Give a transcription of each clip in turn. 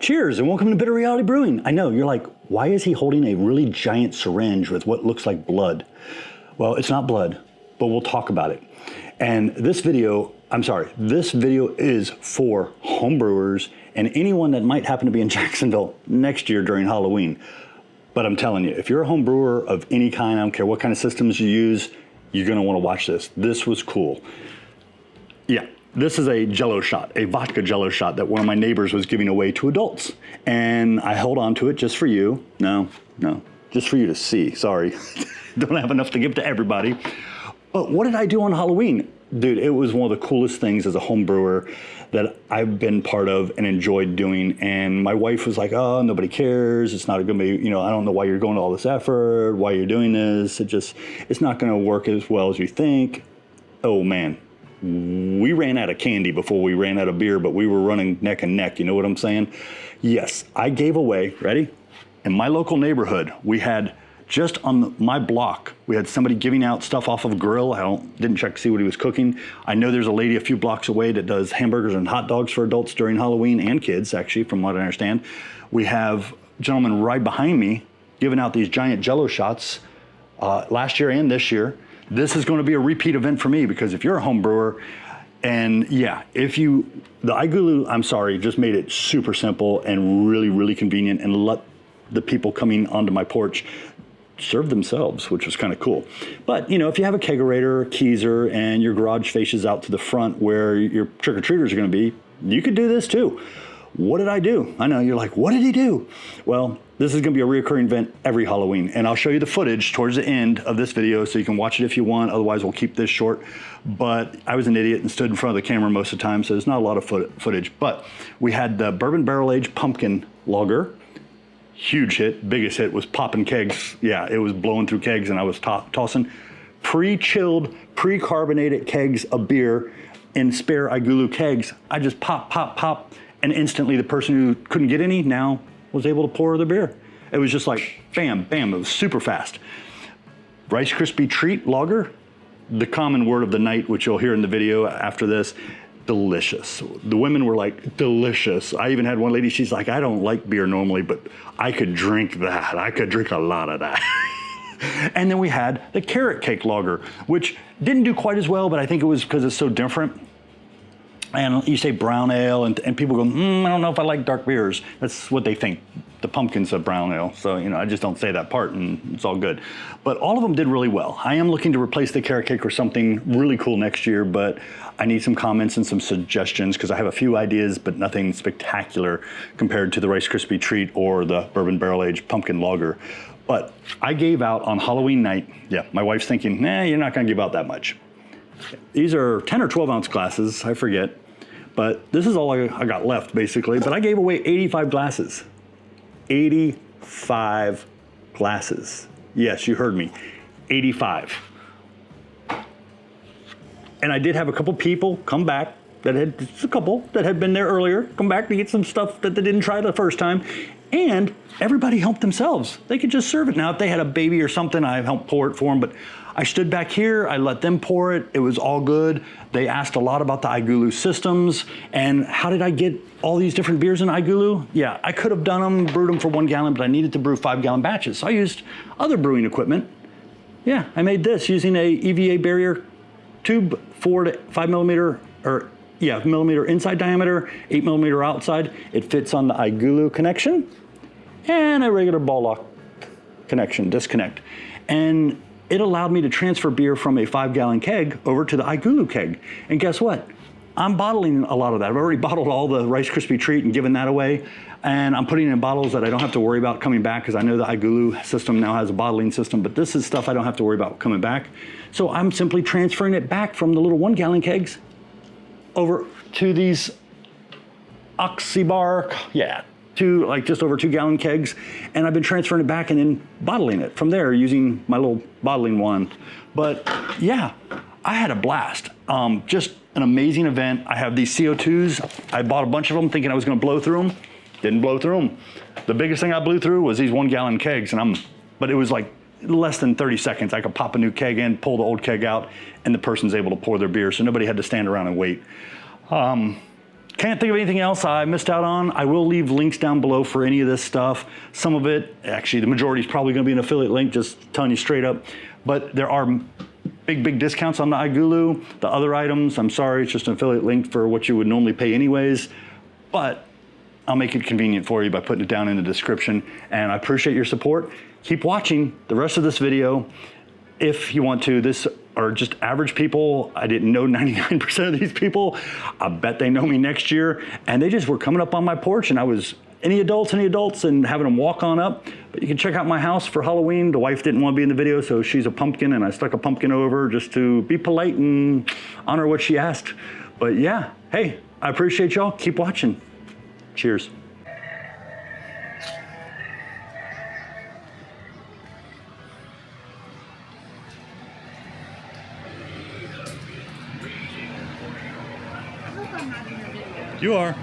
Cheers and welcome to Bitter Reality Brewing. I know, you're like, why is he holding a really giant syringe with what looks like blood? Well, it's not blood, but we'll talk about it. And this video is for homebrewers and anyone that might happen to be in Jacksonville next year during Halloween. But I'm telling you, if you're a home brewer of any kind, I don't care what kind of systems you use, you're gonna wanna watch this. This was cool. Yeah. This is a Jello shot, a vodka Jello shot that one of my neighbors was giving away to adults. And I held on to it just for you. No, just for you to see, sorry. Don't have enough to give to everybody. But what did I do on Halloween? Dude, it was one of the coolest things as a home brewer that I've been part of and enjoyed doing. And my wife was like, oh, nobody cares. It's not gonna be, I don't know why you're going to all this effort, why you're doing this. It's not gonna work as well as you think. Oh man. We ran out of candy before we ran out of beer, but we were running neck and neck. You know what I'm saying? Yes, I gave away, ready? In my local neighborhood, we had just on my block, we had somebody giving out stuff off of a grill. Didn't check to see what he was cooking. I know there's a lady a few blocks away that does hamburgers and hot dogs for adults during Halloween and kids, actually, from what I understand. We have a gentleman right behind me giving out these giant Jello shots last year and this year. This is going to be a repeat event for me because if you're a home brewer, and yeah, the iGulu, just made it super simple and really, really convenient and let the people coming onto my porch serve themselves, which was kind of cool. But, if you have a kegerator or keezer and your garage faces out to the front where your trick-or-treaters are going to be, you could do this too. What did I do? I know, you're like, what did he do? Well, this is gonna be a reoccurring event every Halloween, and I'll show you the footage towards the end of this video so you can watch it if you want, otherwise we'll keep this short. But I was an idiot and stood in front of the camera most of the time, so there's not a lot of footage. But we had the Bourbon Barrel-Aged Pumpkin Lager. Huge hit, biggest hit was popping kegs. Yeah, it was blowing through kegs and I was tossing pre-chilled, pre-carbonated kegs of beer in spare iGulu kegs. I just pop, and instantly the person who couldn't get any now was able to pour their beer. It was just like, bam, bam, it was super fast. Rice Krispie Treat Lager, the common word of the night, which you'll hear in the video after this, delicious. The women were like, delicious. I even had one lady, she's like, I don't like beer normally, but I could drink that. I could drink a lot of that. And then we had the Carrot Cake Lager, which didn't do quite as well, but I think it was because it's so different. And you say brown ale, and people go, I don't know if I like dark beers. That's what they think. The pumpkin's a brown ale. So, I just don't say that part and it's all good. But all of them did really well. I am looking to replace the carrot cake with something really cool next year, but I need some comments and some suggestions because I have a few ideas, but nothing spectacular compared to the Rice Krispie Treat or the Bourbon Barrel Aged Pumpkin Lager. But I gave out on Halloween night, yeah, my wife's thinking, you're not gonna give out that much. These are 10 or 12 ounce glasses, I forget. But this is all I got left, basically. But I gave away 85 glasses. 85 glasses. Yes, you heard me. 85. And I did have a couple people come back just a couple that had been there earlier, come back to get some stuff that they didn't try the first time. And everybody helped themselves. They could just serve it. Now, if they had a baby or something, I helped pour it for them. But I stood back here, I let them pour it. It was all good. They asked a lot about the iGulu systems and how did I get all these different beers in iGulu? Yeah, I could have done them, brewed them for 1 gallon, but I needed to brew 5-gallon batches. So I used other brewing equipment. Yeah, I made this using a EVA barrier tube, 4 to 5 millimeter, millimeter inside diameter, 8 millimeter outside. It fits on the iGulu connection and a regular ball lock connection, disconnect. And it allowed me to transfer beer from a 5-gallon keg over to the iGulu keg. And guess what? I'm bottling a lot of that. I've already bottled all the Rice Krispie Treat and given that away. And I'm putting it in bottles that I don't have to worry about coming back because I know the iGulu system now has a bottling system, but this is stuff I don't have to worry about coming back. So I'm simply transferring it back from the little 1-gallon kegs over to these Oxybar, to like just over 2-gallon kegs. And I've been transferring it back and then bottling it from there using my little bottling wand. But yeah, I had a blast. Just an amazing event. I have these CO2s. I bought a bunch of them thinking I was gonna blow through them. Didn't blow through them. The biggest thing I blew through was these 1-gallon kegs, but it was like less than 30 seconds. I could pop a new keg in, pull the old keg out, and the person's able to pour their beer, so nobody had to stand around and wait. Can't think of anything else I missed out on. I will leave links down below for any of this stuff. Some of it, actually the majority is probably gonna be an affiliate link, just telling you straight up. But there are big discounts on the iGulu. The other items, I'm sorry, it's just an affiliate link for what you would normally pay anyways. But I'll make it convenient for you by putting it down in the description. And I appreciate your support. Keep watching the rest of this video if you want to. This are just average people. I didn't know 99% of these people. I bet they know me next year. And they just were coming up on my porch and I was, any adults, and having them walk on up. But you can check out my house for Halloween. The wife didn't want to be in the video, so she's a pumpkin and I stuck a pumpkin over just to be polite and honor what she asked. But yeah, hey, I appreciate y'all. Keep watching. Cheers. You are.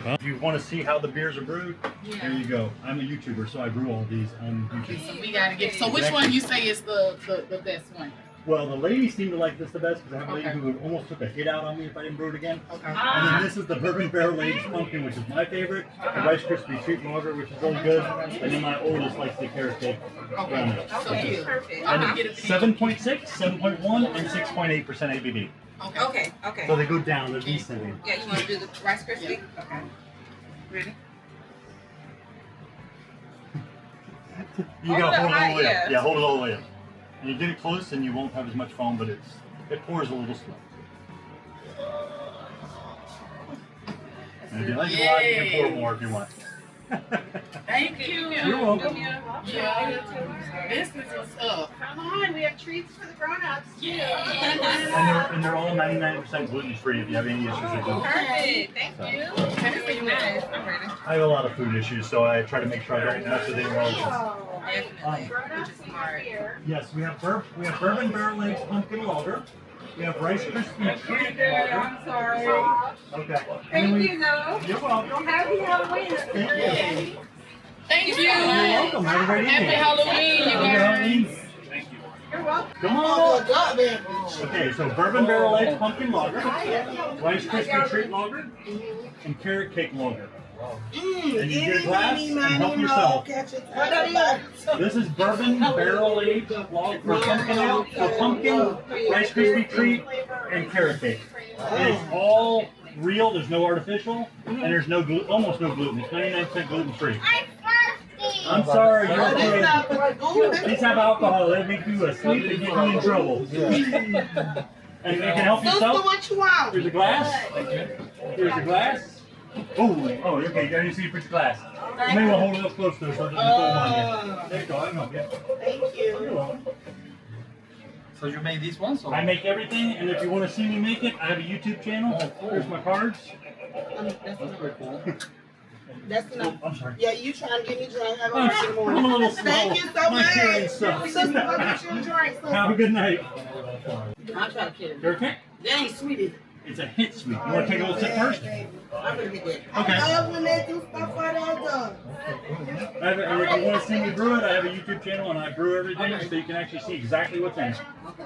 Well, if you want to see how the beers are brewed, there you go. I'm a YouTuber, so I brew all these on YouTube. So we gotta get. So which one you say is the best one? Well, the ladies seem to like this the best because I have a lady who almost took a hit out on me if I didn't brew it again. Okay. And then this is the Bourbon Barrel Aged Pumpkin, which is my favorite. The Rice Krispies Treat Lager, which is really good. And then my oldest likes the carrot cake. Okay. So cute. Perfect. And 7.6, 7.1, and 6.8% ABV. Okay. So they go down, they're descending. Yeah, you want to do the Rice Krispies? Yeah. Okay. Ready? You gotta hold it all the way up. Yeah, hold it all the way up. And you get it close and you won't have as much foam, but it pours a little slow. And if you like it a lot, you can pour more if you want. Thank you. You're welcome. Yeah. This is what's up. Come on, we have treats for the grown-ups. Yeah. And they're all 99% gluten-free if you have any issues with gluten. Perfect. Thank you. Very nice. I'm ready. I have a lot of food issues, so I try to make sure I don't mess with any relatives. Definitely. Which is smart. Yes, we have Bourbon Barrel Aged Pumpkin Lager. We have Rice Krispies Treat Lager. I'm sorry. Okay. Thank you, though. You're welcome. Happy Halloween. Thank you. Thank you. You're welcome. Have a great evening. Happy Halloween, you Happy guys. Halloween. You're welcome. Come on. Okay, so Bourbon Barrel Aged Pumpkin Lager, Rice Krispie Treat Lager, and Carrot Cake Lager. And you get a glass and help yourself. This is Bourbon Barrel Aged Lager for pumpkin, Rice Krispie Treat, and Carrot Cake. And it's all real. There's no artificial, and there's no almost no gluten. It's 99% gluten free. I'm sorry, you're good. These have alcohol. They make you asleep and get you in trouble. And you can help yourself. What you want? Here's a glass. Here's a glass. Oh, okay. I need to see you put your glass. You may want to hold it up close though, so it doesn't fall on you. There you go. I can help you. Thank you. You're welcome. So you made these ones? Or? I make everything, and if you want to see me make it, I have a YouTube channel. Here's my cards. That's pretty cool. That's enough. I'm sorry. Yeah, you trying to get me drunk. I'm I'm a little slow. Thank you so My much. hearing sucks. Sister, I'll get you a drink. Sister. Have a good night. I'm trying to kill you. You're okay? That ain't sweet, is it? It's a hit sweet. You want to take a little sip first? I'm gonna get that. Okay. I love when they do stuff like that, though. And if you want to see me brew it, I have a YouTube channel and I brew everything so you can actually see exactly what's in it.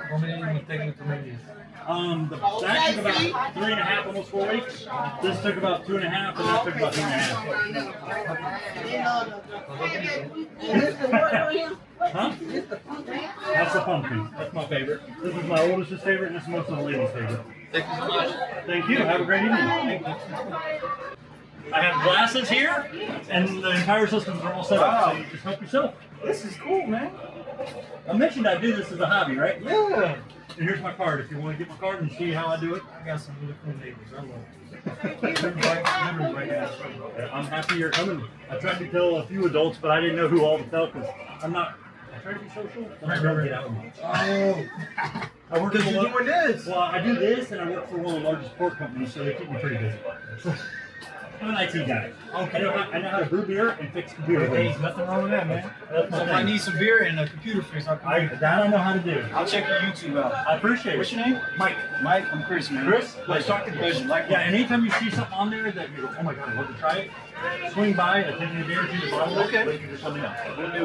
How many are you taking to make these? That took about 3.5, almost 4 weeks. This took about 2.5, and that took about 2.5. Huh? That's the pumpkin. That's my favorite. This is my oldest's favorite, and this is most of the ladies' favorite. Thank you so much. Thank you. Have a great evening. I have glasses here, and the entire systems are all set up, so you just help yourself. This is cool, man. I mentioned I do this as a hobby, right? Yeah. And here's my card if you want to get my card and see how I do it. I got some really cool neighbors. I love it. I'm happy you're coming. I tried to tell a few adults, but I didn't know who all to tell because I try to be social. I never get out much. Oh. I work Because you're doing this. Well, I do this, and I work for one of the largest pork companies, so they keep me pretty busy. I'm an IT guy. Okay. I know how to brew beer and fix computer Hey, things. nothing wrong with that, man. That's my So if I thing. need some beer and a computer fix, I'll come in. That I know how to do. I'll check your YouTube out. I appreciate it. What's your name? Mike. Mike, I'm Chris, man. Chris? Nice talking to you. Yeah, and anytime you see something on there that you go, oh my god, I'd love to try it, swing by, I'll take you a day or two to bottle it, but you can just let me know.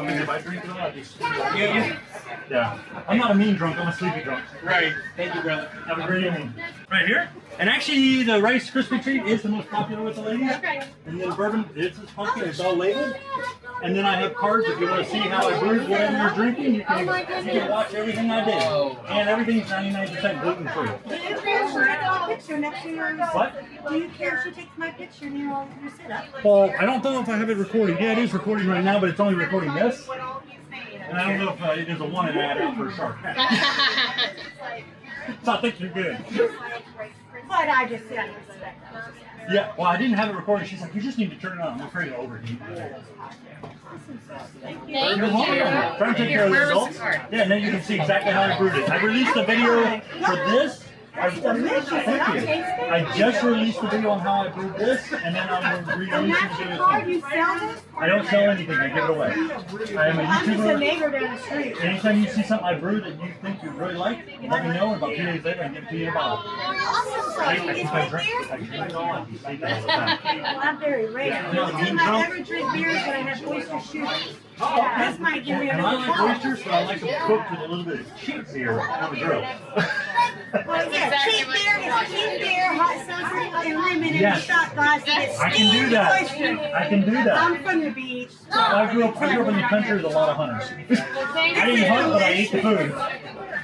If I drink it all, I just... Yeah. I'm not a mean drunk, I'm a sleepy drunk. Right. Thank you, brother. Have a great evening. Right here. And actually, the Rice Krispie treat is the most popular with the ladies. And then bourbon, it's as pumpkin, it's all labeled. And then I have cards if you want to see how I brewed whatever you're drinking. You can watch everything I did. And everything's 99% gluten free. Do you care if she takes my picture next to yours? What? Do you care if she takes my picture near all your setup? Well, I don't know if I have it recording. Yeah, it is recording right now, but it's only recording this. And I don't know if it is a one and ad for sure. So I think you're good. But I just said I respect her. Yeah, well, I didn't have it recorded. She's like, you just need to turn it on. I'm afraid it'll overheat. Thank You're you. welcome. Try to take care of the Where was results. the card? Yeah, and then you can see exactly how I brewed it. I released the video for this. Thank you. I just released the video on how I brewed this, and then I'm And releasing that's the your video. card, you sell this? I don't sell anything. I give it away. I am a I'm just a YouTuber. neighbor down the street. Anytime you see something I brewed that you think you really like, let me know. And about 2 days later, I can give it to you in a bottle. I keep my drink. I drink all of these things all the time. Well, I'm very rare. The only time I ever drink beer is when I have oyster shoes. This might give me And I another like call. oysters, but I like them cooked with a little bit of cheap beer on the grill. Well, yeah, cheap beer is cheap beer, hot sauce, and lemon in a Yes. shot glass, and it's I can do steamed that. oyster. I can do that. I'm from the beach. I grew up in the country with a lot of hunters. I didn't hunt, but I ate the food.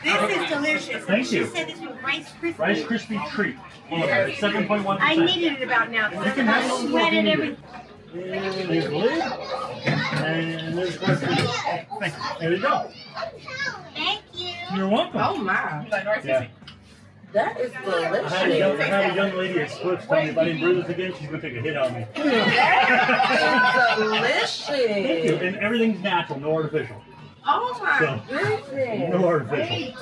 This is delicious. Thank you. She said this was Rice Krispies. Rice Krispie treat. 7.1%. I needed it about now. You can have I those sweated if you every. need it. There's the lid. And there's the rest of it. Thank you. There you go. Thank you. You're welcome. Oh my. Yeah. That is I delicious. had a young lady at Splits tell me if I didn't brew this again, she's going to take a hit on me. That is Thank you. delicious. And everything's natural, no artificial. Oh my So, goodness. no artificial.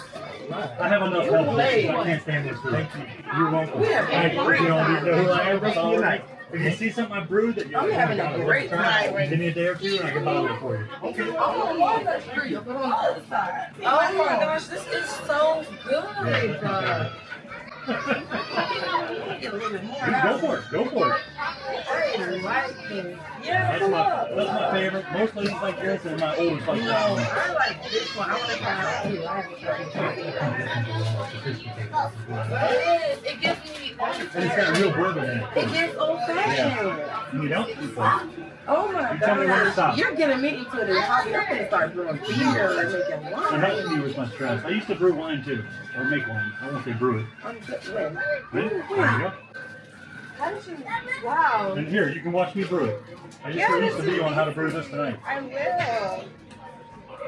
I have enough health issues. I can't stand this food. You're welcome. We have a Thank you. great You don't need to know who I am. time. Follow me. If you see something I brewed that you're I'm having a great time. give me a day or two and I can bottle it for you. Okay. Oh, Walnut Street. Put on the other side. Oh my gosh, this is so good. Get a little bit more Go out. for it. Go for it. I like this. Yeah, That's my favorite. Most ladies like this and my oldest like No, that one. I like this one. I want to try out too. I haven't tried it. It gives me. And it's got real bourbon in it. It gets old fashioned. And you don't? Oh my You tell me when to stop. God. You're getting me into the hobby. I'm going to start brewing beer and making And wine. helping me with my stress. I used to brew wine too. Or make wine. I won't say brew it. I'm good. When? There you go. How did you? Wow. And here, you can watch me brew it. I just released a video on how to brew this tonight. I will.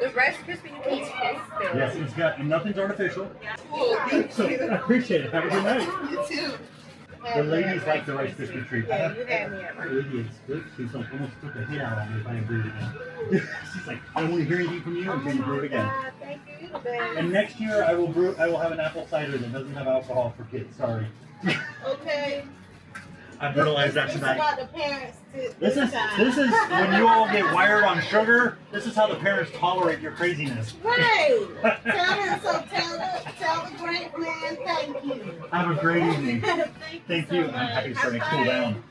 The Rice Krispies tastes good. Yes, it's got, and nothing's artificial. So, I appreciate it. Have a good night. You too. The ladies like the Rice Krispie treat. Yeah, you had me at The idiots. She's like, almost took a hit out on me if I didn't brew it again. She's like, I don't want to hear anything from you until you brew it again. Thank you, the best. And next year I will have an apple cider that doesn't have alcohol for kids. Sorry. Okay. I brutalized that It's tonight. about the parents too. This is when you all get wired on sugar. This is how the parents tolerate your craziness. Right. Tell the great man thank you. Have a great evening. Thank you. I'm happy it's starting to cool down.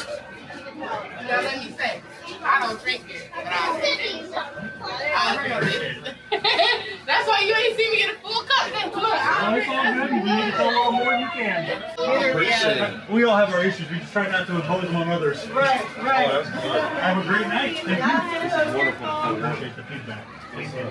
Now let me say, I don't drink it, but I'll drink it. I'll drink it. That's why you ain't see me get a full cup. That's look, Oh, it's all good. If you need to tell a little more, you can. We all have our issues. We just try not to impose them on others. Right. Have a great night. Thank you. This is Wonderful. I appreciate the feedback. Thank you.